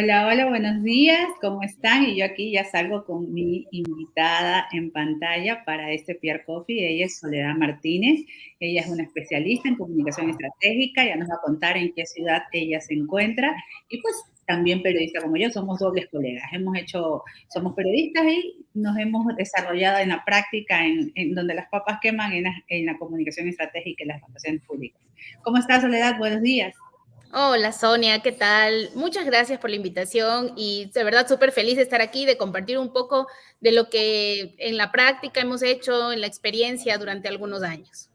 Hola, hola, buenos días, ¿cómo están? Y yo aquí ya salgo con mi invitada en pantalla para este Peer Coffee. Ella es Soledad Martínez, ella es una especialista en comunicación estratégica, ya nos va a contar en qué ciudad ella se encuentra y pues también periodista como yo, somos dobles colegas. Somos periodistas y nos hemos desarrollado en la práctica, en donde las papas queman, en la comunicación estratégica y las relaciones públicas. ¿Cómo estás, Soledad? Buenos días. Hola Sonia, ¿qué tal? Muchas gracias por la invitación y de verdad súper feliz de estar aquí, de compartir un poco de lo que en la práctica hemos hecho, en la experiencia durante algunos años.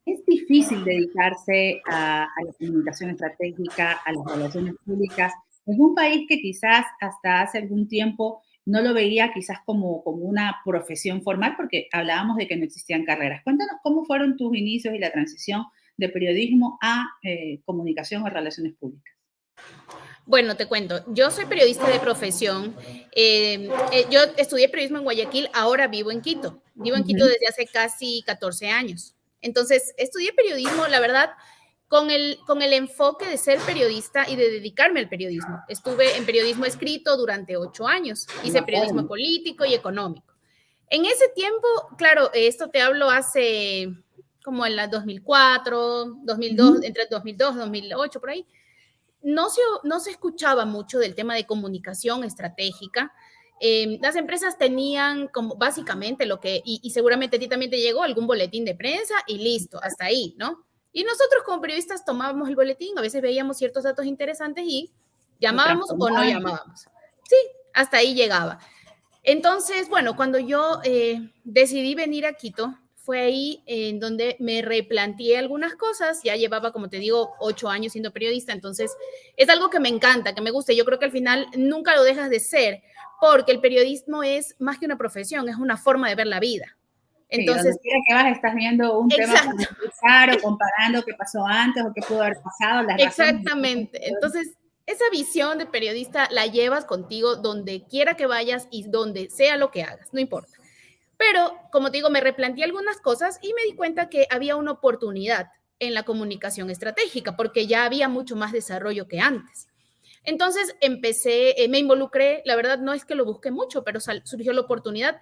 Es difícil dedicarse a la comunicación estratégica, a las relaciones públicas, en un país que quizás hasta hace algún tiempo no lo veía quizás como una profesión formal, porque hablábamos de que no existían carreras. Cuéntanos cómo fueron tus inicios y la transición de periodismo a comunicación o relaciones públicas. Bueno, te cuento, yo soy periodista de profesión. Yo estudié periodismo en Guayaquil, ahora vivo en Quito. Vivo en Quito Ujú. desde hace casi 14 años. Entonces, estudié periodismo, la verdad, con el enfoque de ser periodista y de dedicarme al periodismo. Estuve en periodismo escrito durante 8 años. Me Hice periodismo acuerdo. político y económico. En ese tiempo, claro, esto te hablo hace como en la 2004, 2002, Ujú. entre 2002 y 2008, por ahí no se escuchaba mucho del tema de comunicación estratégica. Las empresas tenían como básicamente y seguramente a ti también te llegó algún boletín de prensa y listo, hasta ahí, ¿no? Y nosotros como periodistas tomábamos el boletín, a veces veíamos ciertos datos interesantes y Lo llamábamos o no transformaban. llamábamos. Sí, hasta ahí llegaba. Entonces, bueno, cuando yo decidí venir a Quito, fue ahí en donde me replanteé algunas cosas. Ya llevaba, como te digo, 8 años siendo periodista, entonces es algo que me encanta, que me gusta. Yo creo que al final nunca lo dejas de ser, porque el periodismo es más que una profesión, es una forma de ver la vida. Sí, donde Entonces, quiera que vas estás viendo un tema para exacto, analizar o comparando qué pasó antes o qué pudo haber pasado, las razones. exactamente. Entonces, esa visión de periodista la llevas contigo donde quiera que vayas y donde sea lo que hagas, no importa. Pero, como te digo, me replanteé algunas cosas y me di cuenta que había una oportunidad en la comunicación estratégica, porque ya había mucho más desarrollo que antes. Entonces me involucré, la verdad no es que lo busqué mucho, pero surgió la oportunidad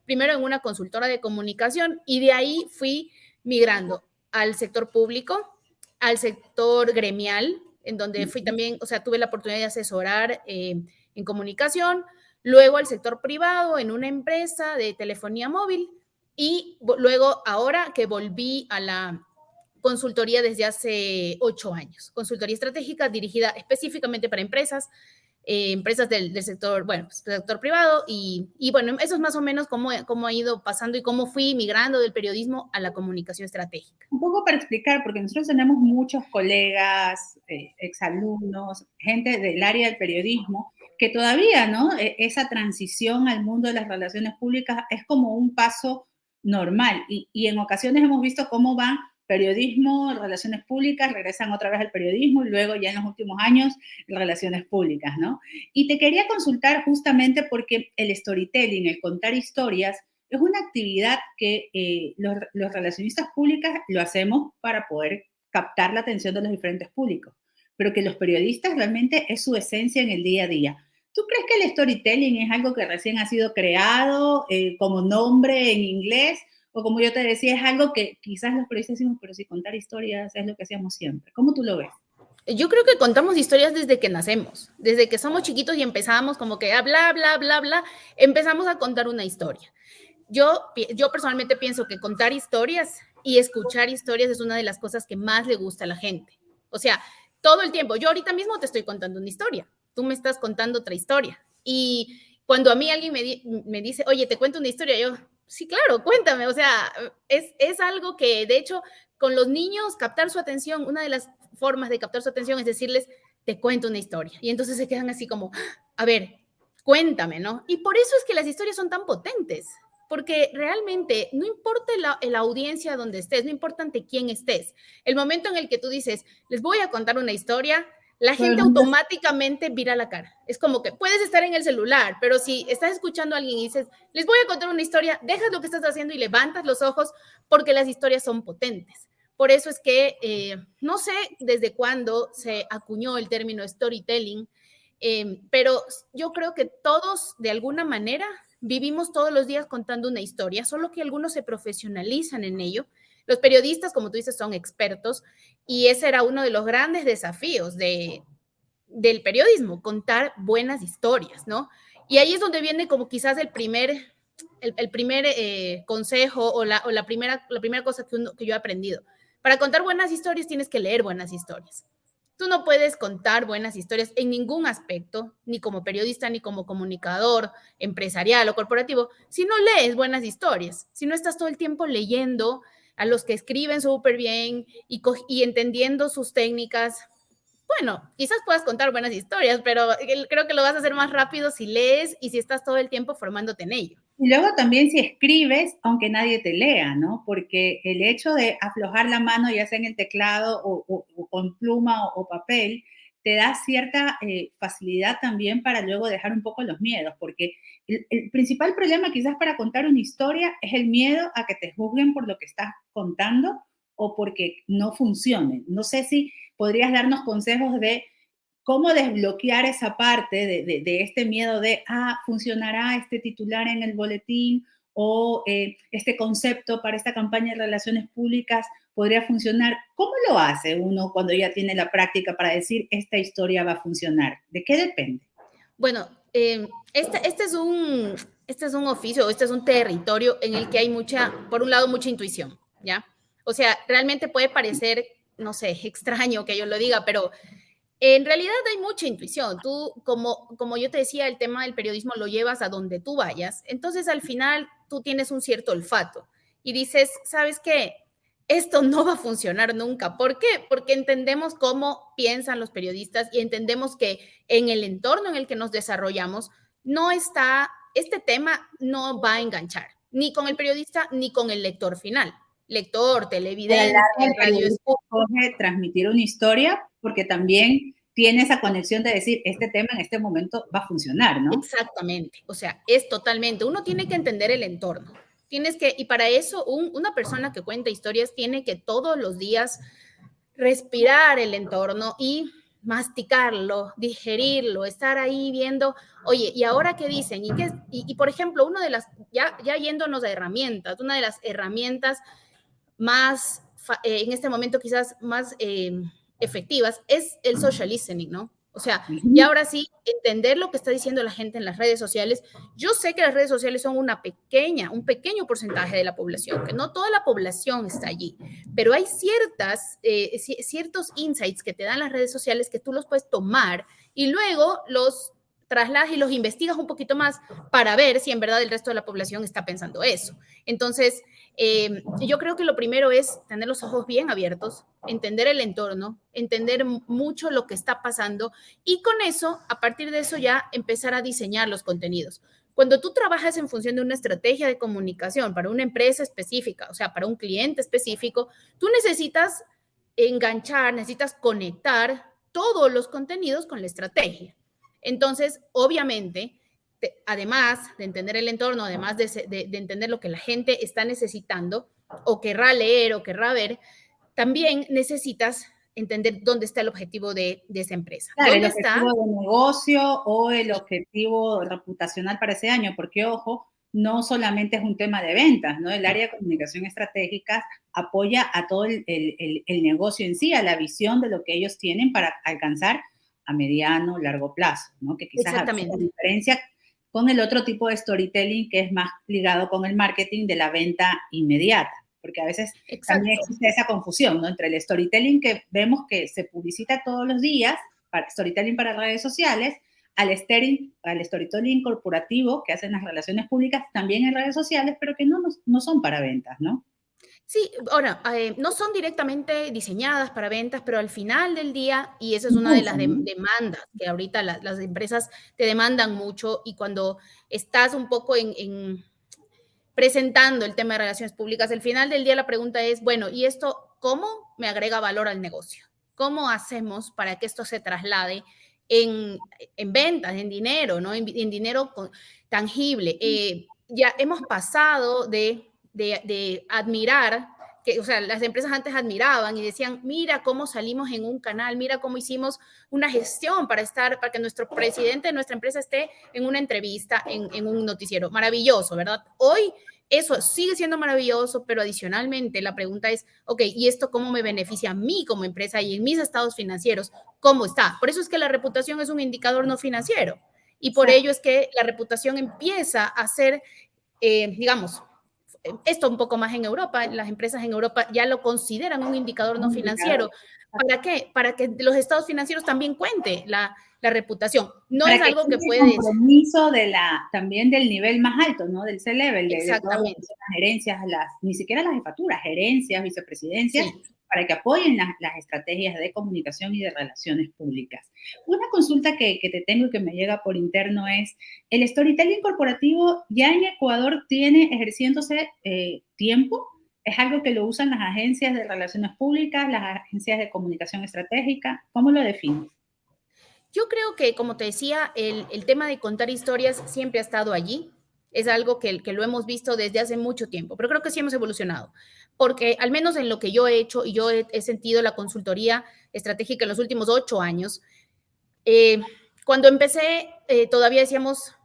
primero en una consultora de comunicación y de ahí fui migrando al sector público, al sector gremial, en donde fui también, o sea, tuve la oportunidad de asesorar en comunicación, luego al sector privado en una empresa de telefonía móvil y luego ahora que volví a la consultoría desde hace 8 años, consultoría estratégica dirigida específicamente para empresas del sector, bueno, pues, sector privado bueno, eso es más o menos cómo ha ido pasando y cómo fui migrando del periodismo a la comunicación estratégica. Un poco para explicar, porque nosotros tenemos muchos colegas, exalumnos, gente del área del periodismo, que todavía, ¿no? Esa transición al mundo de las relaciones públicas es como un paso normal y en ocasiones hemos visto cómo van periodismo, relaciones públicas, regresan otra vez al periodismo y luego ya en los últimos años relaciones públicas, ¿no? Y te quería consultar justamente porque el storytelling, el contar historias, es una actividad que los relacionistas públicos lo hacemos para poder captar la atención de los diferentes públicos, pero que los periodistas realmente es su esencia en el día a día. ¿Tú crees que el storytelling es algo que recién ha sido creado como nombre en inglés? O como yo te decía, es algo que quizás los periodistas decimos, pero si contar historias es lo que hacíamos siempre. ¿Cómo tú lo ves? Yo creo que contamos historias desde que nacemos, desde que somos chiquitos y empezamos como que bla, bla, bla, bla, empezamos a contar una historia. Yo personalmente pienso que contar historias y escuchar historias es una de las cosas que más le gusta a la gente. O sea, todo el tiempo. Yo ahorita mismo te estoy contando una historia. Tú me estás contando otra historia. Y cuando a mí alguien me dice, oye, te cuento una historia, yo, sí, claro, cuéntame. O sea, es algo que, de hecho, con los niños, captar su atención, una de las formas de captar su atención es decirles, te cuento una historia. Y entonces se quedan así como, a ver, cuéntame, ¿no? Y por eso es que las historias son tan potentes, porque realmente no importa la audiencia donde estés, no importa ante quién estés, el momento en el que tú dices, les voy a contar una historia, la Todo el gente mundo automáticamente vira la cara. Es como que puedes estar en el celular, pero si estás escuchando a alguien y dices, les voy a contar una historia, dejas lo que estás haciendo y levantas los ojos porque las historias son potentes. Por eso es que no sé desde cuándo se acuñó el término storytelling, Pero yo creo que todos, de alguna manera, vivimos todos los días contando una historia, solo que algunos se profesionalizan en ello. Los periodistas, como tú dices, son expertos y ese era uno de los grandes desafíos del periodismo, contar buenas historias, ¿no? Y ahí es donde viene como quizás el primer consejo o la primera cosa que yo he aprendido. Para contar buenas historias tienes que leer buenas historias. Tú no puedes contar buenas historias en ningún aspecto, ni como periodista, ni como comunicador empresarial o corporativo, si no lees buenas historias, si no estás todo el tiempo leyendo a los que escriben súper bien y entendiendo sus técnicas. Bueno, quizás puedas contar buenas historias, pero creo que lo vas a hacer más rápido si lees y si estás todo el tiempo formándote en ello. Y luego también si escribes, aunque nadie te lea, ¿no? Porque el hecho de aflojar la mano, ya sea en el teclado o con pluma o papel, te da cierta facilidad también para luego dejar un poco los miedos, porque el principal problema quizás para contar una historia es el miedo a que te juzguen por lo que estás contando o porque no funcione. No sé si podrías darnos consejos de cómo desbloquear esa parte de este miedo de, funcionará este titular en el boletín o este concepto para esta campaña de relaciones públicas podría funcionar. ¿Cómo lo hace uno cuando ya tiene la práctica para decir esta historia va a funcionar? ¿De qué depende? Bueno, este es un oficio, este es un territorio en el que hay por un lado, mucha intuición, ¿ya? O sea, realmente puede parecer, no sé, extraño que yo lo diga, pero en realidad hay mucha intuición. Tú, como yo te decía, el tema del periodismo lo llevas a donde tú vayas. Entonces, al final, tú tienes un cierto olfato y dices, ¿sabes qué? Esto no va a funcionar nunca. ¿Por qué? Porque entendemos cómo piensan los periodistas y entendemos que en el entorno en el que nos desarrollamos este tema no va a enganchar, ni con el periodista ni con el lector final. Lector, A la televidente, larga, el radio. periodista escoge transmitir una historia porque también tiene esa conexión de decir, este tema en este momento va a funcionar, ¿no? Exactamente, o sea, es totalmente, uno tiene que entender el entorno, y para eso una persona que cuenta historias tiene que todos los días respirar el entorno y masticarlo, digerirlo, estar ahí viendo, oye, ¿y ahora qué dicen? Por ejemplo, ya yéndonos a herramientas, una de las herramientas más, en este momento quizás más efectivas, es el social listening, ¿no? O sea, y ahora sí, entender lo que está diciendo la gente en las redes sociales. Yo sé que las redes sociales son un pequeño porcentaje de la población, que no toda la población está allí, pero hay ciertos insights que te dan las redes sociales que tú los puedes tomar y luego los trasladas y los investigas un poquito más para ver si en verdad el resto de la población está pensando eso. Entonces, yo creo que lo primero es tener los ojos bien abiertos, entender el entorno, entender mucho lo que está pasando y con eso, a partir de eso ya empezar a diseñar los contenidos. Cuando tú trabajas en función de una estrategia de comunicación para una empresa específica, o sea, para un cliente específico, tú necesitas enganchar, necesitas conectar todos los contenidos con la estrategia. Entonces, obviamente, además de entender el entorno, además de entender lo que la gente está necesitando o querrá leer o querrá ver, también necesitas entender dónde está el objetivo de esa empresa. Claro, el ¿Dónde está? objetivo de negocio o el objetivo reputacional para ese año, porque ojo, no solamente es un tema de ventas, ¿no? El área de comunicación estratégica apoya a todo el negocio en sí, a la visión de lo que ellos tienen para alcanzar a mediano, largo plazo, ¿no? Que quizás hace la Exactamente. diferencia con el otro tipo de storytelling que es más ligado con el marketing de la venta inmediata, porque a veces también Exacto. existe esa confusión, ¿no? Entre el storytelling que vemos que se publicita todos los días, storytelling para redes sociales, al storytelling corporativo que hacen las relaciones públicas también en redes sociales, pero que no son para ventas, ¿no? Sí, ahora, no son directamente diseñadas para ventas, pero al final del día, y esa es una de las demandas que ahorita las empresas te demandan mucho, y cuando estás un poco presentando el tema de relaciones públicas, al final del día la pregunta es, bueno, ¿y esto cómo me agrega valor al negocio? ¿Cómo hacemos para que esto se traslade en ventas, en dinero, ¿no? En dinero tangible. Ya hemos pasado de admirar que, o sea, las empresas antes admiraban y decían, mira cómo salimos en un canal, mira cómo hicimos una gestión para que nuestro presidente de nuestra empresa esté en una entrevista, en un noticiero. Maravilloso, ¿verdad? Hoy eso sigue siendo maravilloso, pero adicionalmente la pregunta es, ok, ¿y esto cómo me beneficia a mí como empresa y en mis estados financieros? ¿Cómo está? Por eso es que la reputación es un indicador no financiero y por ello es que la reputación empieza a ser, digamos, esto un poco más en Europa, las empresas en Europa ya lo consideran un indicador no financiero. ¿Para qué? Para que los estados financieros también cuente la reputación. No Para es que algo que exista el puedes... compromiso también del nivel más alto, ¿no? Del C-level, de todas Exactamente. las gerencias, ni siquiera las jefaturas, gerencias, vicepresidencias, Sí. para que apoyen las estrategias de comunicación y de relaciones públicas. Una consulta que te tengo y que me llega por interno es, ¿el storytelling corporativo ya en Ecuador tiene ejerciéndose tiempo? ¿Es algo que lo usan las agencias de relaciones públicas, las agencias de comunicación estratégica? ¿Cómo lo defines? Yo creo que, como te decía, el tema de contar historias siempre ha estado allí. Es algo que lo hemos visto desde hace mucho tiempo, pero creo que sí hemos evolucionado, porque al menos en lo que yo he hecho y yo he sentido la consultoría estratégica en los últimos 8 años, eh, cuando empecé todavía decíamos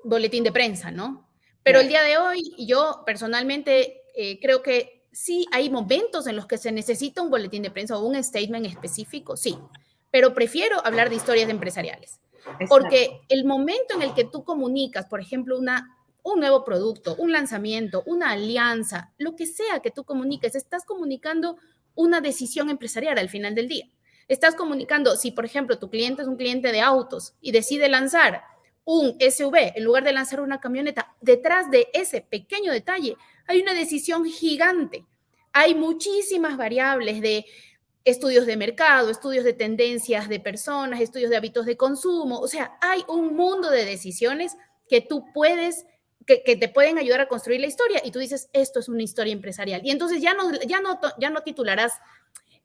boletín de prensa, ¿no? Pero el Claro. día de hoy, yo personalmente creo que sí hay momentos en los que se necesita un boletín de prensa o un statement específico, sí, pero prefiero hablar de historias empresariales, Exacto. porque el momento en el que tú comunicas, por ejemplo, un nuevo producto, un lanzamiento, una alianza, lo que sea que tú comuniques, estás comunicando una decisión empresarial al final del día. Estás comunicando, si por ejemplo tu cliente es un cliente de autos y decide lanzar un SUV en lugar de lanzar una camioneta, detrás de ese pequeño detalle hay una decisión gigante. Hay muchísimas variables de estudios de mercado, estudios de tendencias de personas, estudios de hábitos de consumo. O sea, hay un mundo de decisiones que tú puedes, que te pueden ayudar a construir la historia y tú dices, esto es una historia empresarial. Y entonces ya no titularás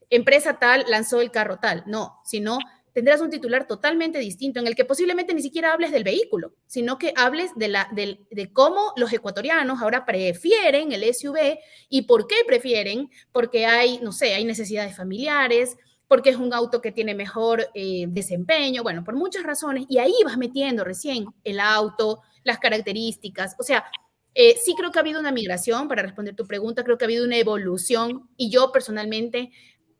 empresa tal lanzó el carro tal, no, sino tendrás un titular totalmente distinto en el que posiblemente ni siquiera hables del vehículo, sino que hables de cómo los ecuatorianos ahora prefieren el SUV y por qué prefieren, porque hay, no sé, hay necesidades familiares, porque es un auto que tiene mejor desempeño, bueno, por muchas razones, y ahí vas metiendo recién el auto, las características, o sea, sí creo que ha habido una migración, para responder tu pregunta, creo que ha habido una evolución y yo personalmente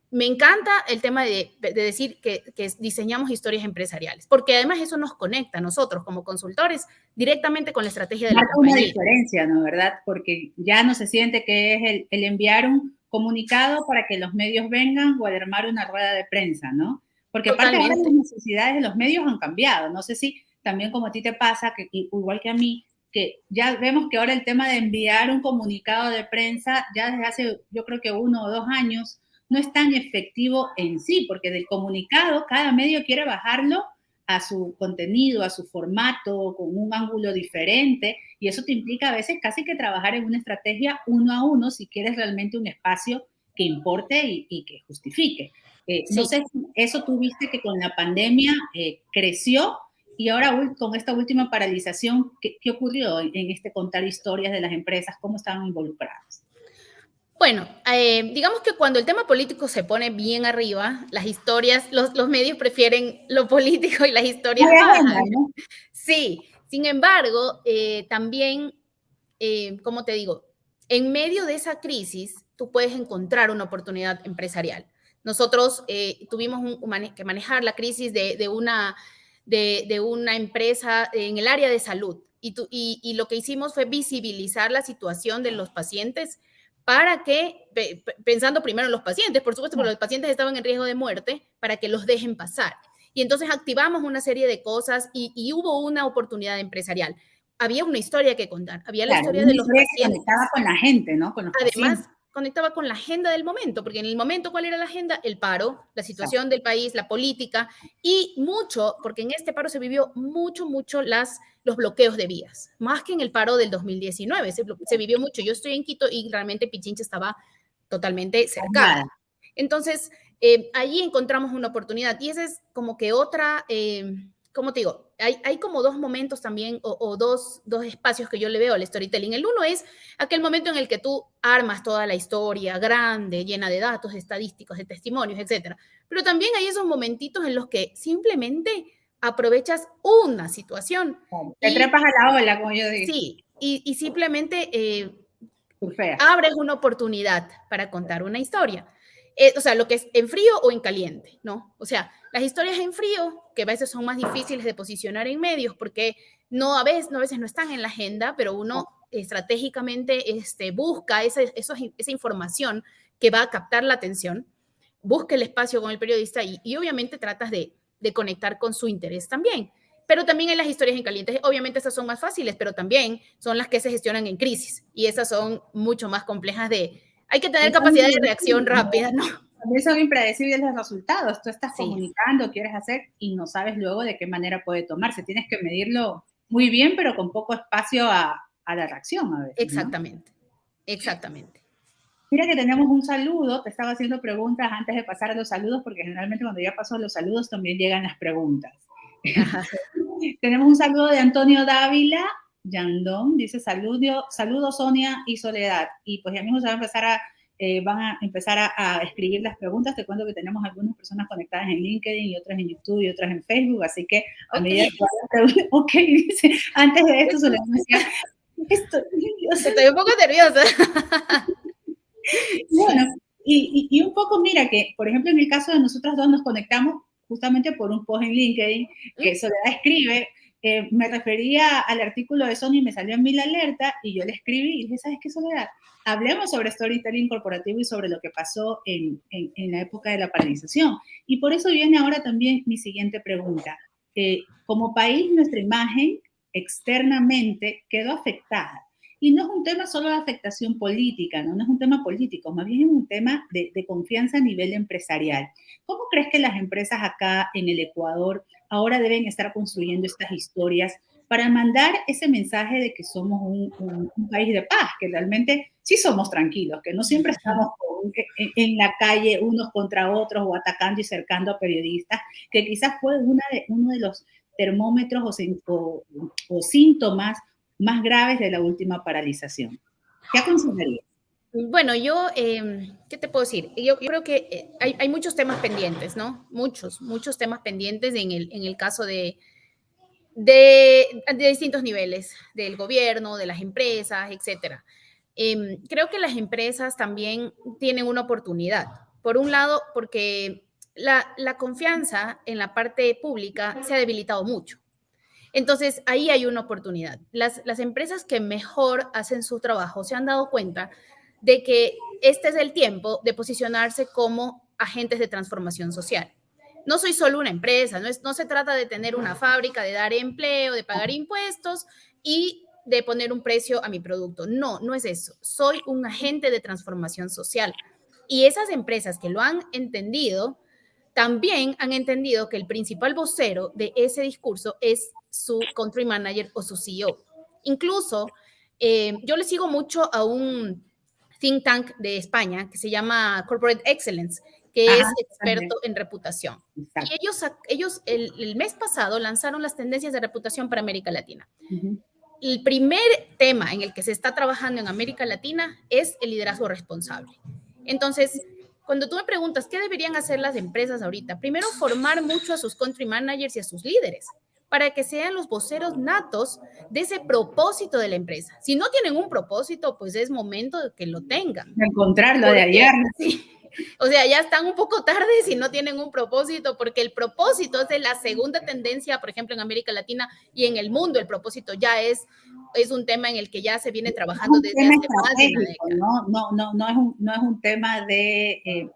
me encanta el tema de decir que diseñamos historias empresariales, porque además eso nos conecta a nosotros como consultores directamente con la estrategia de la Marca una compañía. diferencia, ¿no? ¿Verdad? Porque ya no se siente que es el enviar un comunicado para que los medios vengan o el armar una rueda de prensa, ¿no? Porque aparte ahora las Totalmente. necesidades de los medios han cambiado. No sé si también como a ti te pasa, que igual que a mí, que ya vemos que ahora el tema de enviar un comunicado de prensa ya desde hace yo creo que 1 o 2 años no es tan efectivo en sí, porque del comunicado cada medio quiere bajarlo a su contenido, a su formato, con un ángulo diferente, y eso te implica a veces casi que trabajar en una estrategia 1 a 1 si quieres realmente un espacio que importe y que justifique. No Sí. sé si eso tuviste que con la pandemia creció y ahora con esta última paralización, ¿qué ocurrió en este contar historias de las empresas? ¿Cómo estaban involucradas? Bueno, digamos que cuando el tema político se pone bien arriba, las historias, los medios prefieren lo político y las No historias hay agenda, bajan. ¿no? Sí, sin embargo, también, como te digo, en medio de esa crisis, tú puedes encontrar una oportunidad empresarial. Nosotros tuvimos que manejar la crisis de una empresa en el área de salud y lo que hicimos fue visibilizar la situación de los pacientes para que, pensando primero en los pacientes, por supuesto, porque los pacientes estaban en riesgo de muerte, para que los dejen pasar. Y entonces activamos una serie de cosas y hubo una oportunidad empresarial. Había una historia que contar, había la Claro, historia una de los historia que conectaba pacientes. con la gente, ¿no? Con los pacientes. Además, conectaba con la agenda del momento, porque en el momento, ¿cuál era la agenda? El paro, la Exacto. situación del país, la política y mucho, porque en este paro se vivió mucho los bloqueos de vías, más que en el paro del 2019, se vivió mucho. Yo estoy en Quito y realmente Pichincha estaba totalmente cercada. Nada. Entonces, allí encontramos una oportunidad y esa es como que otra, como te digo, hay como dos momentos también o dos espacios que yo le veo al storytelling. El uno es aquel momento en el que tú armas toda la historia grande, llena de datos, estadísticos, de testimonios, etcétera. Pero también hay esos momentitos en los que simplemente aprovechas una situación. Te trepas a la ola, como yo digo. Sí, y simplemente Surfeas. abres una oportunidad para contar una historia. O sea, lo que es en frío o en caliente, ¿no? O sea, las historias en frío, que a veces son más difíciles de posicionar en medios porque a veces no están en la agenda, pero uno estratégicamente busca esa información que va a captar la atención, busca el espacio con el periodista y obviamente tratas de conectar con su interés también. Pero también hay las historias en caliente. Obviamente esas son más fáciles, pero también son las que se gestionan en crisis. Y esas son mucho más complejas hay que tener capacidad de reacción rápida, ¿no? También son impredecibles los resultados. Tú estás Sí. comunicando, quieres hacer y no sabes luego de qué manera puede tomarse. Tienes que medirlo muy bien, pero con poco espacio a la reacción a veces. Exactamente, ¿no? Exactamente. Mira que tenemos un saludo, te estaba haciendo preguntas antes de pasar a los saludos, porque generalmente cuando ya paso a los saludos también llegan las preguntas. Tenemos un saludo de Antonio Dávila, Yandón, dice saludos Sonia y Soledad. Y pues ya mismo van a empezar a escribir las preguntas. Te cuento que tenemos algunas personas conectadas en LinkedIn y otras en YouTube y otras en Facebook, así que a medida que vayan, ok, dice, antes de esto Soledad me decía, estoy un poco nerviosa. Bueno, y un poco, mira que, por ejemplo, en el caso de nosotras dos nos conectamos justamente por un post en LinkedIn que Soledad escribe, me refería al artículo de Sony y me salió en mil alerta y yo le escribí y dije, ¿sabes qué, Soledad? Hablemos sobre storytelling corporativo y sobre lo que pasó en la época de la paralización. Y por eso viene ahora también mi siguiente pregunta. Como país, nuestra imagen externamente quedó afectada. Y no es un tema solo de afectación política, no es un tema político, más bien es un tema de confianza a nivel empresarial. ¿Cómo crees que las empresas acá en el Ecuador ahora deben estar construyendo estas historias para mandar ese mensaje de que somos un país de paz, que realmente sí somos tranquilos, que no siempre estamos en la calle unos contra otros o atacando y cercando a periodistas, que quizás fue uno de los termómetros o síntomas más graves de la última paralización? ¿Qué aconsejarías? Bueno, ¿qué te puedo decir? Yo creo que hay muchos temas pendientes, ¿no? Muchos temas pendientes en el caso de distintos niveles, del gobierno, de las empresas, etcétera. Creo que las empresas también tienen una oportunidad. Por un lado, porque la confianza en la parte pública se ha debilitado mucho. Entonces, ahí hay una oportunidad. Las empresas que mejor hacen su trabajo se han dado cuenta de que este es el tiempo de posicionarse como agentes de transformación social. No soy solo una empresa, no se trata de tener una fábrica, de dar empleo, de pagar impuestos y de poner un precio a mi producto. No es eso. Soy un agente de transformación social. Y esas empresas que lo han entendido, también han entendido que el principal vocero de ese discurso es su country manager o su CEO. Incluso, yo le sigo mucho a un think tank de España que se llama Corporate Excellence, que es experto en reputación. Exacto. Y ellos el mes pasado lanzaron las tendencias de reputación para América Latina. El primer tema en el que se está trabajando en América Latina es el liderazgo responsable. Entonces, cuando tú me preguntas qué deberían hacer las empresas ahorita, primero formar mucho a sus country managers y a sus líderes para que sean los voceros natos de ese propósito de la empresa. Si no tienen un propósito, pues es momento de que lo tengan. De encontrarlo, de hallarlo. Sí. O sea, ya están un poco tarde si no tienen un propósito, porque el propósito es de la segunda tendencia, por ejemplo, en América Latina y en el mundo. El propósito ya es un tema en el que ya se viene trabajando desde hace más de una década. No es un tema de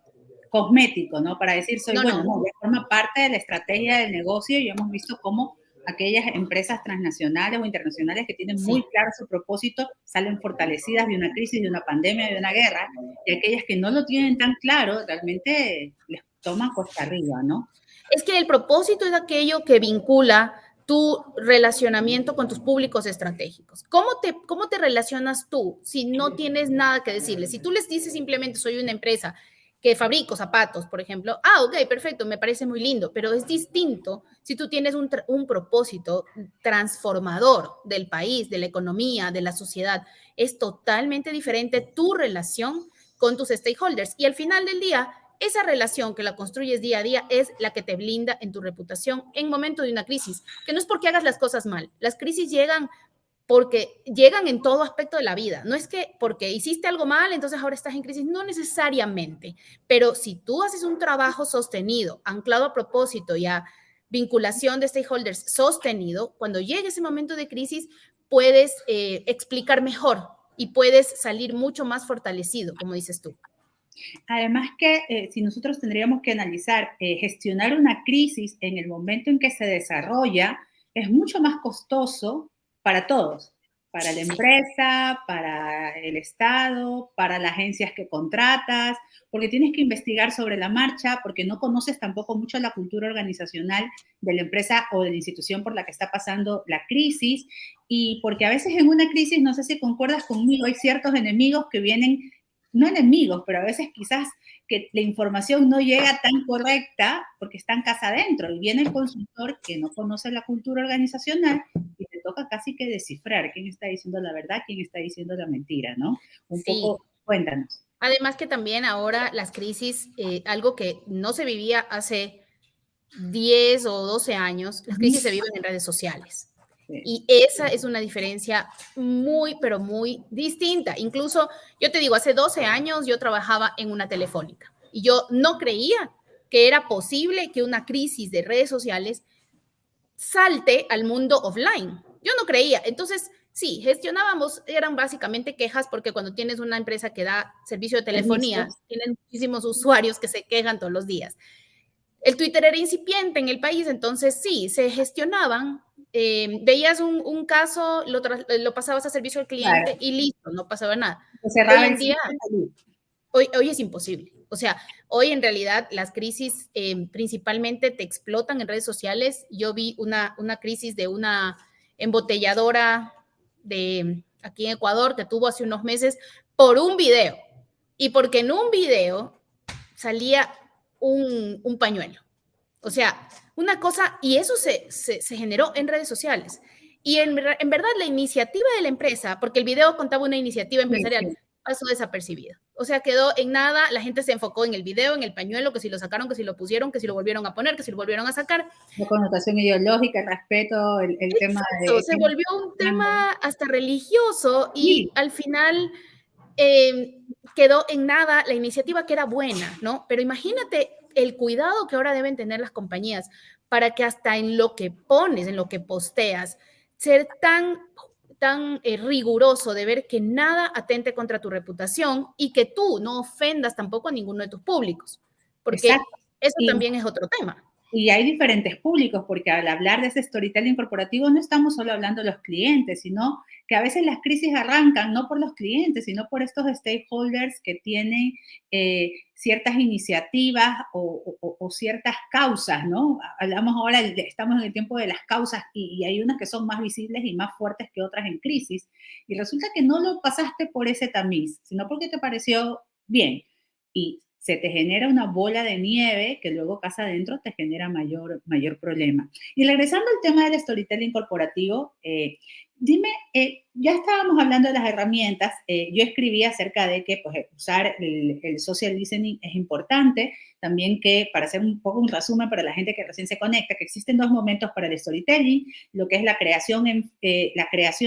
cosmético, ¿no? Para decir ya forma parte de la estrategia del negocio y hemos visto cómo aquellas empresas transnacionales o internacionales que tienen muy claro su propósito salen fortalecidas de una crisis, de una pandemia, de una guerra, y aquellas que no lo tienen tan claro realmente les toma costa arriba, ¿no? Es que el propósito es aquello que vincula tu relacionamiento con tus públicos estratégicos. ¿Cómo te relacionas tú si no tienes nada que decirles? Si tú les dices simplemente soy una empresa que fabrico zapatos, por ejemplo. Ah, ok, perfecto, me parece muy lindo, pero es distinto si tú tienes un propósito transformador del país, de la economía, de la sociedad. Es totalmente diferente tu relación con tus stakeholders. Y al final del día, esa relación que la construyes día a día es la que te blinda en tu reputación en momento de una crisis, que no es porque hagas las cosas mal. Las crisis llegan porque llegan en todo aspecto de la vida. No es que porque hiciste algo mal, entonces ahora estás en crisis, no necesariamente, pero si tú haces un trabajo sostenido, anclado a propósito y a vinculación de stakeholders sostenido, cuando llegue ese momento de crisis, puedes explicar mejor y puedes salir mucho más fortalecido, como dices tú. Además que si nosotros tendríamos que analizar, gestionar una crisis en el momento en que se desarrolla es mucho más costoso para todos, para la Sí, empresa, para el Estado, para las agencias que contratas, porque tienes que investigar sobre la marcha, porque no conoces tampoco mucho la cultura organizacional de la empresa o de la institución por la que está pasando la crisis, y porque a veces en una crisis, no sé si concuerdas conmigo, hay ciertos enemigos que vienen no enemigos, pero a veces quizás que la información no llega tan correcta porque está en casa adentro y viene el consultor que no conoce la cultura organizacional y te toca casi que descifrar quién está diciendo la verdad, quién está diciendo la mentira, ¿no? Un sí. poco, cuéntanos. Además que también ahora las crisis, algo que no se vivía hace 10 o 12 años, las crisis se viven en redes sociales. Sí. Y esa es una diferencia muy, pero muy distinta. Incluso, yo te digo, hace 12 años yo trabajaba en una telefónica y yo no creía que era posible que una crisis de redes sociales salte al mundo offline. Yo no creía. Entonces, sí, gestionábamos, eran básicamente quejas porque cuando tienes una empresa que da servicio de telefonía, Servicios. tienen muchísimos usuarios que se quejan todos los días. El Twitter era incipiente en el país, entonces sí, se gestionaban. Veías un caso, lo pasabas a servicio al cliente Claro. y listo, no pasaba nada. Se Hoy cerraba el en día, sitio y salí. hoy es imposible. O sea, hoy en realidad las crisis principalmente te explotan en redes sociales. Yo vi una crisis de una embotelladora de aquí en Ecuador que tuvo hace unos meses por un video. Y porque en un video salía un pañuelo. O sea, una cosa, y eso se generó en redes sociales. Y en verdad la iniciativa de la empresa, porque el video contaba una iniciativa Sí, empresarial, sí. pasó desapercibida. O sea, quedó en nada, la gente se enfocó en el video, en el pañuelo, que si lo sacaron, que si lo pusieron, que si lo volvieron a poner, que si lo volvieron a sacar. La connotación ideológica, el respeto, el tema Exacto, de se volvió un tema hasta religioso y sí, al final eh, quedó en nada la iniciativa que era buena, ¿no? Pero imagínate el cuidado que ahora deben tener las compañías para que hasta en lo que pones, en lo que posteas, ser tan riguroso de ver que nada atente contra tu reputación y que tú no ofendas tampoco a ninguno de tus públicos, porque exacto. eso Y también es otro tema. Y hay diferentes públicos, porque al hablar de ese storytelling corporativo no estamos solo hablando de los clientes, sino que a veces las crisis arrancan no por los clientes, sino por estos stakeholders que tienen ciertas iniciativas o ciertas causas, ¿no? Hablamos ahora, estamos en el tiempo de las causas y hay unas que son más visibles y más fuertes que otras en crisis. Y resulta que no lo pasaste por ese tamiz, sino porque te pareció bien. Y se te genera una bola de nieve que luego casa adentro te genera mayor problema. Y regresando al tema del storytelling corporativo, dime, ya estábamos hablando de las herramientas, yo escribí acerca de que pues, usar el social listening es importante, también que para hacer un poco un resumen para la gente que recién se conecta, que existen dos momentos para el storytelling, lo que es la creación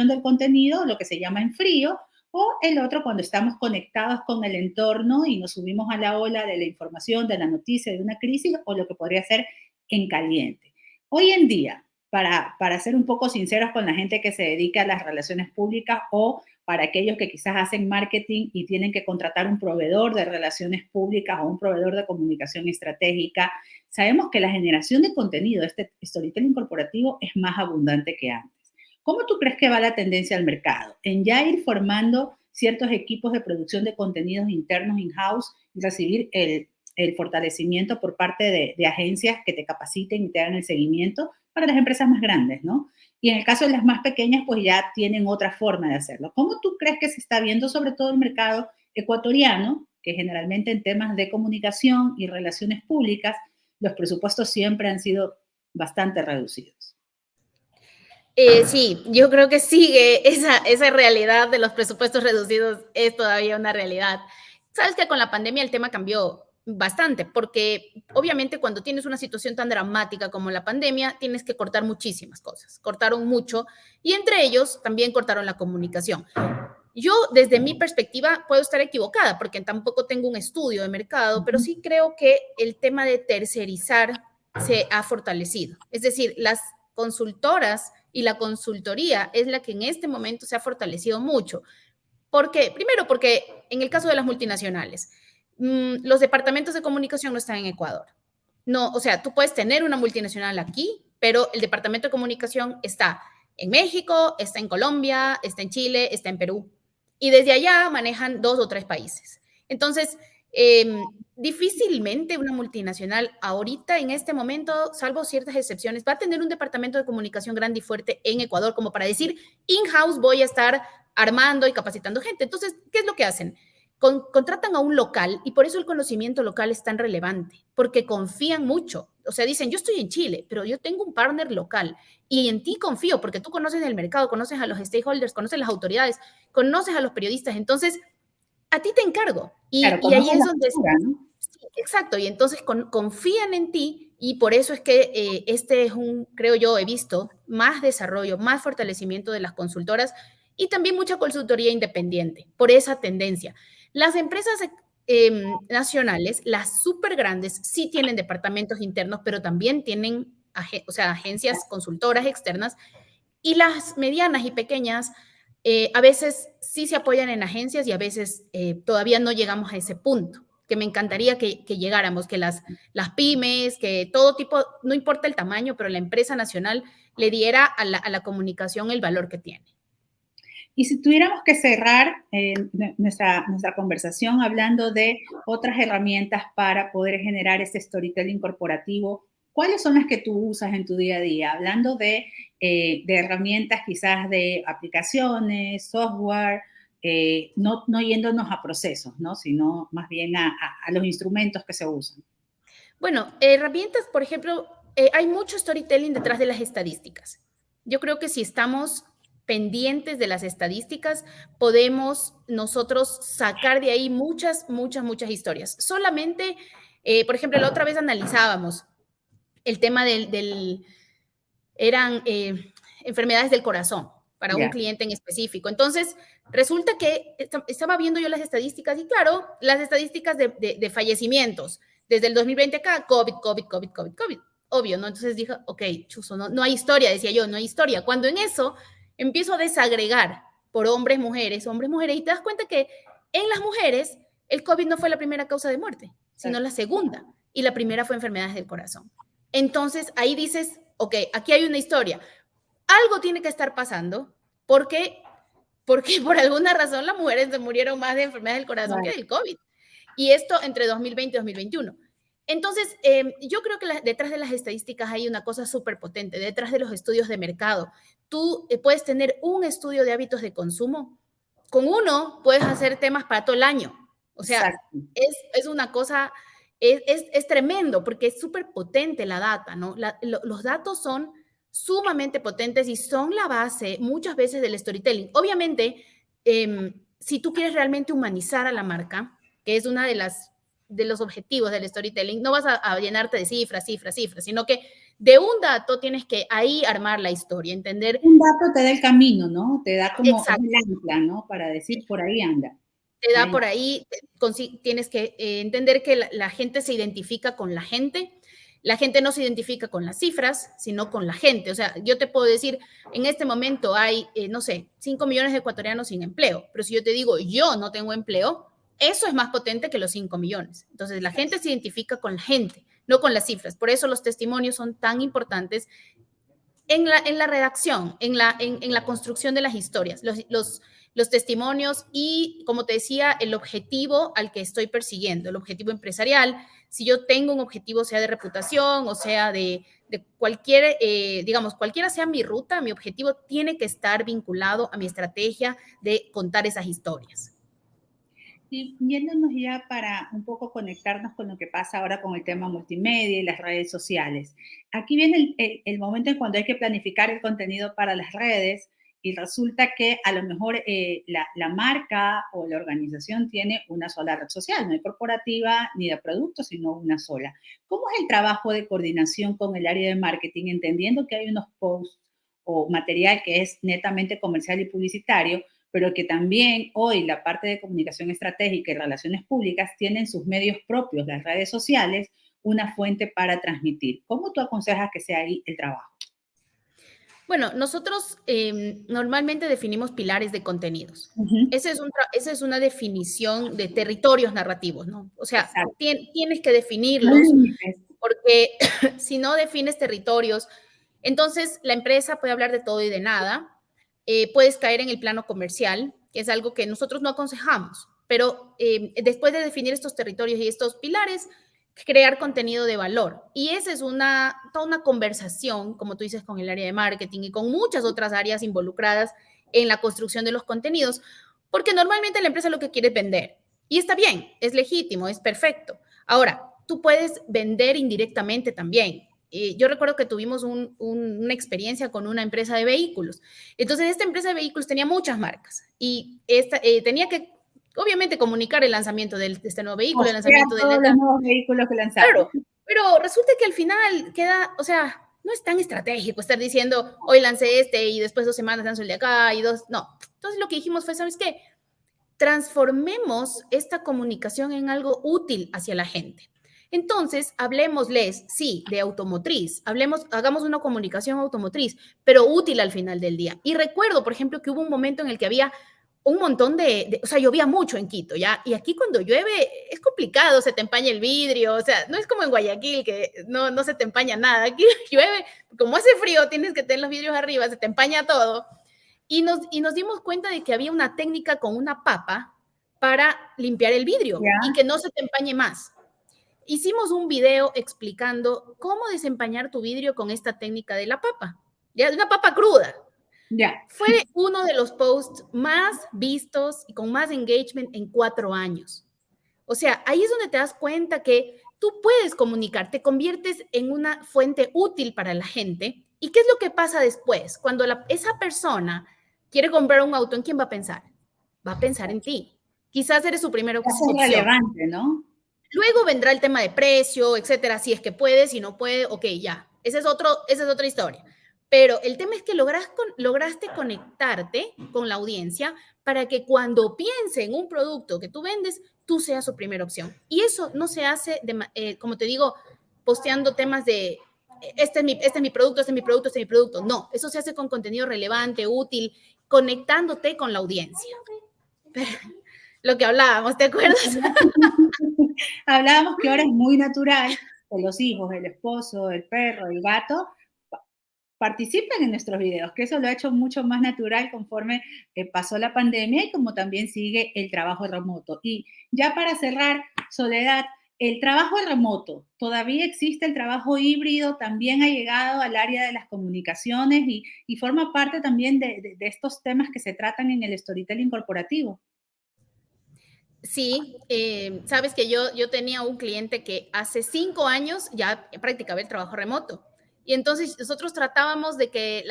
del contenido, lo que se llama en frío, o el otro cuando estamos conectados con el entorno y nos subimos a la ola de la información, de la noticia, de una crisis, o lo que podría ser en caliente. Hoy en día, para ser un poco sinceros con la gente que se dedica a las relaciones públicas o para aquellos que quizás hacen marketing y tienen que contratar un proveedor de relaciones públicas o un proveedor de comunicación estratégica, sabemos que la generación de contenido, este storytelling corporativo, es más abundante que antes. ¿Cómo tú crees que va la tendencia al mercado? En ya ir formando ciertos equipos de producción de contenidos internos in-house y recibir el fortalecimiento por parte de agencias que te capaciten y te hagan el seguimiento para las empresas más grandes, ¿no? Y en el caso de las más pequeñas, pues ya tienen otra forma de hacerlo. ¿Cómo tú crees que se está viendo sobre todo el mercado ecuatoriano, que generalmente en temas de comunicación y relaciones públicas los presupuestos siempre han sido bastante reducidos. Sí, yo creo que sigue esa realidad de los presupuestos reducidos, es todavía una realidad. Sabes que con la pandemia el tema cambió bastante, porque obviamente cuando tienes una situación tan dramática como la pandemia, tienes que cortar muchísimas cosas. Cortaron mucho y entre ellos también cortaron la comunicación. Yo, desde mi perspectiva, puedo estar equivocada porque tampoco tengo un estudio de mercado, pero sí creo que el tema de tercerizar se ha fortalecido. Es decir, las consultoras y la consultoría es la que en este momento se ha fortalecido mucho. ¿Por qué? Primero, porque en el caso de las multinacionales, los departamentos de comunicación no están en Ecuador. No, o sea, tú puedes tener una multinacional aquí, pero el departamento de comunicación está en México, está en Colombia, está en Chile, está en Perú. Y desde allá manejan 2 o 3 países. Entonces, difícilmente una multinacional ahorita, en este momento, salvo ciertas excepciones, va a tener un departamento de comunicación grande y fuerte en Ecuador, como para decir, in-house voy a estar armando y capacitando gente. Entonces, ¿qué es lo que hacen? Contratan a un local y por eso el conocimiento local es tan relevante, porque confían mucho. O sea, dicen, yo estoy en Chile, pero yo tengo un partner local y en ti confío porque tú conoces el mercado, conoces a los stakeholders, conoces las autoridades, conoces a los periodistas. Entonces, a ti te encargo. Claro, Y ahí conoces es la donde... cultura, ¿no? Sí, exacto, y entonces confían en ti y por eso es que este es creo yo, he visto más desarrollo, más fortalecimiento de las consultoras y también mucha consultoría independiente por esa tendencia. Las empresas nacionales, las súper grandes, sí tienen departamentos internos, pero también tienen o sea, agencias consultoras externas y las medianas y pequeñas a veces sí se apoyan en agencias y a veces todavía no llegamos a ese punto, que me encantaría que llegáramos, que las pymes, que todo tipo, no importa el tamaño, pero la empresa nacional le diera a la comunicación el valor que tiene. Y si tuviéramos que cerrar nuestra conversación hablando de otras herramientas para poder generar ese storytelling corporativo, ¿cuáles son las que tú usas en tu día a día? Hablando de herramientas quizás de aplicaciones, software, no yéndonos a procesos, ¿no? Sino más bien a los instrumentos que se usan. Bueno, herramientas, por ejemplo, hay mucho storytelling detrás de las estadísticas. Yo creo que si estamos pendientes de las estadísticas, podemos nosotros sacar de ahí muchas, muchas, muchas historias. Solamente, por ejemplo, la otra vez analizábamos el tema eran enfermedades del corazón para un Ya. cliente en específico. Entonces, resulta que estaba viendo yo las estadísticas y claro, las estadísticas de fallecimientos desde el 2020 acá, COVID, COVID, COVID, COVID, COVID, obvio, ¿no? Entonces dije, ok, chuzo, no hay historia, decía yo, no hay historia. Cuando en eso empiezo a desagregar por hombres, mujeres, y te das cuenta que en las mujeres el COVID no fue la primera causa de muerte, sino la segunda, y la primera fue enfermedades del corazón. Entonces ahí dices, ok, aquí hay una historia, algo tiene que estar pasando, porque por alguna razón las mujeres se murieron más de enfermedades del corazón que del COVID. Y esto entre 2020 y 2021. Entonces, yo creo que detrás de las estadísticas hay una cosa súper potente, detrás de los estudios de mercado. Tú puedes tener un estudio de hábitos de consumo. Con uno puedes hacer temas para todo el año. O sea, Exacto. es una cosa, es tremendo porque es súper potente la data, ¿no? Los datos son sumamente potentes y son la base muchas veces del storytelling. Obviamente, si tú quieres realmente humanizar a la marca, que es una de los objetivos del storytelling, no vas a llenarte de cifras, sino que de un dato tienes que ahí armar la historia, entender. Un dato te da el camino, ¿no? Te da como Exacto. el ancla, ¿no? Para decir, por ahí anda. Te da por ahí, tienes que entender que la gente se identifica con la gente no se identifica con las cifras, sino con la gente. O sea, yo te puedo decir, en este momento hay, no sé, 5 millones de ecuatorianos sin empleo, pero si yo te digo, yo no tengo empleo, eso es más potente que los 5 millones. Entonces, la gente se identifica con la gente, no con las cifras. Por eso los testimonios son tan importantes en la redacción, en la construcción de las historias, los testimonios y, como te decía, el objetivo al que estoy persiguiendo, el objetivo empresarial. Si yo tengo un objetivo, sea de reputación o sea de cualquier, digamos, cualquiera sea mi ruta, mi objetivo tiene que estar vinculado a mi estrategia de contar esas historias. Y yéndonos ya para un poco conectarnos con lo que pasa ahora con el tema multimedia y las redes sociales. Aquí viene el momento en cuando hay que planificar el contenido para las redes y resulta que a lo mejor la marca o la organización tiene una sola red social, no hay corporativa ni de productos, sino una sola. ¿Cómo es el trabajo de coordinación con el área de marketing, entendiendo que hay unos posts o material que es netamente comercial y publicitario, pero que también hoy la parte de comunicación estratégica y relaciones públicas tienen sus medios propios, las redes sociales, una fuente para transmitir? ¿Cómo tú aconsejas que sea ahí el trabajo? Bueno, nosotros normalmente definimos pilares de contenidos. Ujú. Esa es una definición de territorios narrativos, ¿no? O sea, Exacto. tienes que No hay definirlos límites. porque si no defines territorios, entonces la empresa puede hablar de todo y de nada, puedes caer en el plano comercial, que es algo que nosotros no aconsejamos, pero después de definir estos territorios y estos pilares, crear contenido de valor. Y esa es toda una conversación, como tú dices, con el área de marketing y con muchas otras áreas involucradas en la construcción de los contenidos, porque normalmente la empresa lo que quiere es vender. Y está bien, es legítimo, es perfecto. Ahora, tú puedes vender indirectamente también. Yo recuerdo que tuvimos una experiencia con una empresa de vehículos. Entonces, esta empresa de vehículos tenía muchas marcas y tenía que, obviamente, comunicar el lanzamiento de este nuevo vehículo, el Postea lanzamiento todos del... los nuevos vehículos que lanzaron. Claro, pero resulta que al final queda, o sea, no es tan estratégico estar diciendo, hoy lancé este y después 2 semanas lanzo el de acá y dos, no. Entonces lo que dijimos fue, ¿sabes qué? Transformemos esta comunicación en algo útil hacia la gente. Entonces, hablemosles, sí, de automotriz, hagamos una comunicación automotriz, pero útil al final del día. Y recuerdo, por ejemplo, que hubo un momento en el que había un montón o sea, llovía mucho en Quito, ¿ya? Y aquí cuando llueve es complicado, se te empaña el vidrio, o sea, no es como en Guayaquil que no se te empaña nada. Aquí llueve, como hace frío, tienes que tener los vidrios arriba, se te empaña todo. Y nos dimos cuenta de que había una técnica con una papa para limpiar el vidrio y ¿Ya? que no se te empañe más. Hicimos un video explicando cómo desempañar tu vidrio con esta técnica de la papa. Ya, una papa cruda. Ya. Fue uno de los posts más vistos y con más engagement en 4 años. O sea, ahí es donde te das cuenta que tú puedes comunicar, te conviertes en una fuente útil para la gente. ¿Y qué es lo que pasa después? Cuando esa persona quiere comprar un auto, ¿en quién va a pensar? Va a pensar en ti. Quizás eres su primera Va a ser opción. relevante, ¿no? Luego vendrá el tema de precio, etcétera, si es que puede, si no puede, ok, ya. Esa es otra historia. Pero el tema es que lograste conectarte con la audiencia para que cuando piense en un producto que tú vendes, tú seas su primera opción. Y eso no se hace, como te digo, posteando temas de, este es mi producto, este es mi producto, este es mi producto. No, eso se hace con contenido relevante, útil, conectándote con la audiencia. Lo que hablábamos, ¿te acuerdas? Hablábamos que ahora es muy natural que los hijos, el esposo, el perro, el gato participen en nuestros videos, que eso lo ha hecho mucho más natural conforme pasó la pandemia y como también sigue el trabajo remoto. Y ya para cerrar, Soledad, el trabajo remoto, todavía existe el trabajo híbrido, también ha llegado al área de las comunicaciones y forma parte también de estos temas que se tratan en el storytelling corporativo. Sí, sabes que yo tenía un cliente que hace 5 años ya practicaba el trabajo remoto. Y entonces nosotros tratábamos de que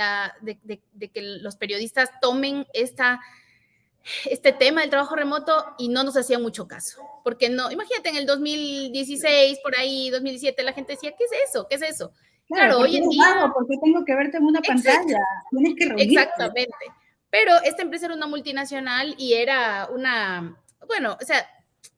los periodistas tomen este tema del trabajo remoto y no nos hacían mucho caso. Porque no, imagínate en el 2016, por ahí, 2017, la gente decía, ¿qué es eso? ¿Qué es eso? Claro, Claro, porque hoy en eres día, vago, ¿por qué tengo que verte en una exacto, pantalla? Tienes que reunirte. exactamente. Pero esta empresa era una multinacional y era bueno, o sea,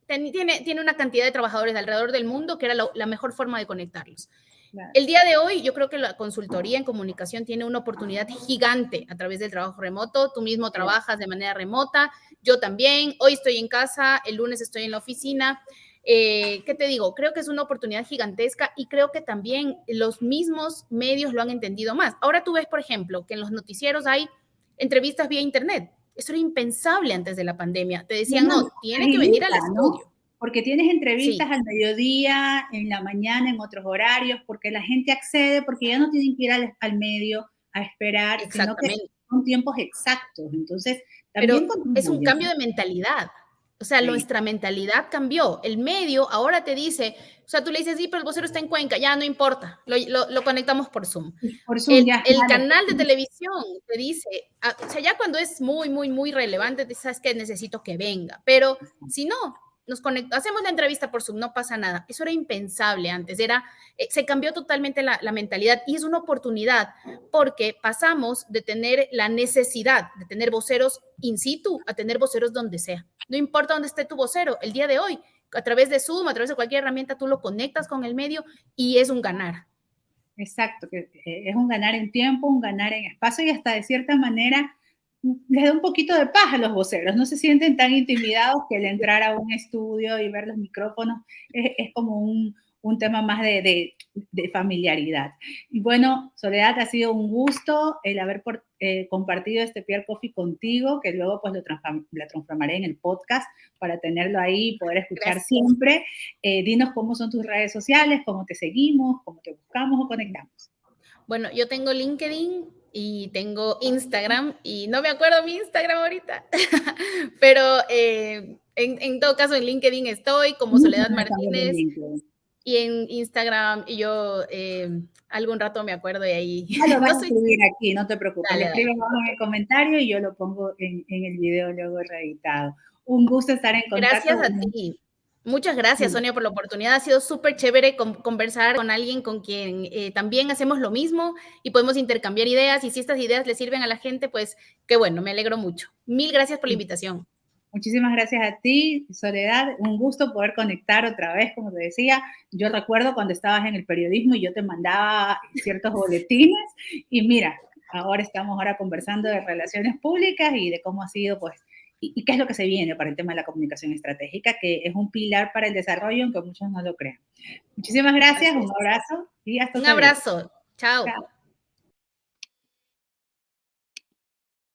tiene una cantidad de trabajadores alrededor del mundo que era la mejor forma de conectarlos. Claro. El día de hoy, yo creo que la consultoría en comunicación tiene una oportunidad gigante a través del trabajo remoto. Tú mismo trabajas de manera remota, yo también. Hoy estoy en casa, el lunes estoy en la oficina. ¿Qué te digo? Creo que es una oportunidad gigantesca y creo que también los mismos medios lo han entendido más. Ahora tú ves, por ejemplo, que en los noticieros hay entrevistas vía internet. Eso era impensable antes de la pandemia. Te decían, Bueno, no, tiene que venir al agiliza, ¿no? estudio. Porque tienes entrevistas Sí, al mediodía, en la mañana, en otros horarios, porque la gente accede, porque ya no tienen que ir al medio a esperar, sino que exactamente. son tiempos exactos. Entonces, Pero también es un contribuye, cambio ¿no? de mentalidad. O sea, Sí. nuestra mentalidad cambió. El medio ahora te dice, o sea, tú le dices, sí, pero el vocero está en Cuenca, ya no importa, lo conectamos por Zoom. Por Zoom, ya, El claro. canal de televisión te dice, o sea, ya cuando es muy, muy, muy relevante, te sabes que necesito que venga, pero si no, hacemos la entrevista por Zoom, no pasa nada. Eso era impensable antes, se cambió totalmente la mentalidad y es una oportunidad porque pasamos de tener la necesidad de tener voceros in situ a tener voceros donde sea. No importa dónde esté tu vocero, el día de hoy, a través de Zoom, a través de cualquier herramienta, tú lo conectas con el medio y es un ganar. Exacto, que es un ganar en tiempo, un ganar en espacio y hasta de cierta manera les da un poquito de paz a los voceros, no se sienten tan intimidados que el entrar a un estudio y ver los micrófonos es como un tema más de familiaridad. Y bueno, Soledad, ha sido un gusto el haber compartido este Peer Coffee contigo, que luego pues lo transformaré en el podcast para tenerlo ahí y poder escuchar Gracias. siempre. Dinos cómo son tus redes sociales, cómo te seguimos, cómo te buscamos o conectamos. Bueno, yo tengo LinkedIn y tengo Instagram y no me acuerdo mi Instagram ahorita, pero en todo caso en LinkedIn estoy como Soledad Martínez y en Instagram y yo algún rato me acuerdo y ahí Ya lo vas no a soy... escribir aquí, no te preocupes. Dale, Le dale. escribes abajo en el comentario y yo lo pongo en el video luego reeditado. Un gusto estar en contacto. Gracias a ti. Muchas gracias, Sonia, por la oportunidad. Ha sido súper chévere conversar con alguien con quien también hacemos lo mismo y podemos intercambiar ideas. Y si estas ideas le sirven a la gente, pues qué bueno, me alegro mucho. Mil gracias por la invitación. Muchísimas gracias a ti, Soledad. Un gusto poder conectar otra vez, como te decía. Yo recuerdo cuando estabas en el periodismo y yo te mandaba ciertos boletines y mira, ahora conversando de relaciones públicas y de cómo ha sido, pues, y qué es lo que se viene para el tema de la comunicación estratégica, que es un pilar para el desarrollo, aunque muchos no lo crean. Muchísimas gracias, un abrazo y hasta Un otra vez. abrazo. Chao. Chao.